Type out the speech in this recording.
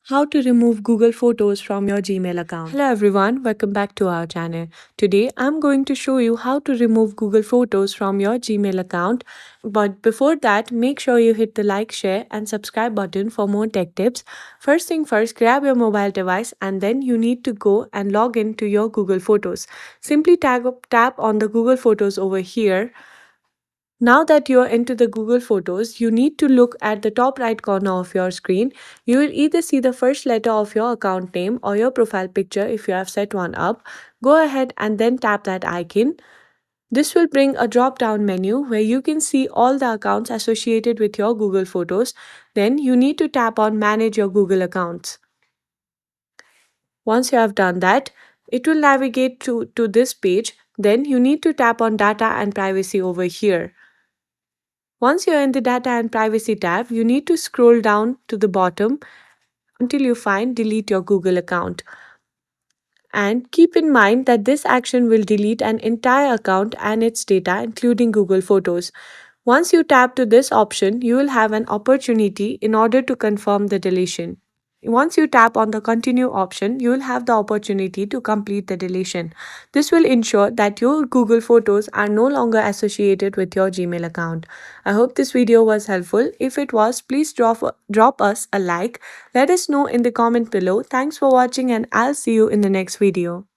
How to remove Google Photos from your Gmail account. Hello everyone, welcome back to our channel. Today I'm going to show you how to remove Google Photos from your Gmail account. But before that, make sure you hit the like, share and subscribe button for more tech tips. First thing first, grab your mobile device and then you need to go and log in to your Google Photos. Simply tap on the Google Photos over here. Now that you are into the Google Photos, you need to look at the top right corner of your screen. You will either see the first letter of your account name or your profile picture if you have set one up. Go ahead and then tap that icon. This will bring a drop down menu where you can see all the accounts associated with your Google Photos. Then you need to tap on Manage your Google accounts. Once you have done that, it will navigate to this page. Then you need to tap on Data and Privacy over here. Once you're in the Data and Privacy tab, you need to scroll down to the bottom until you find Delete your Google account. And keep in mind that this action will delete an entire account and its data, including Google Photos. Once you tap to this option, you will have an opportunity in order to confirm the deletion. Once you tap on the continue option, you will have the opportunity to complete the deletion. This will ensure that your Google Photos are no longer associated with your Gmail account. I hope this video was helpful. If it was, please drop us a like. Let us know in the comment below. Thanks for watching and I'll see you in the next video.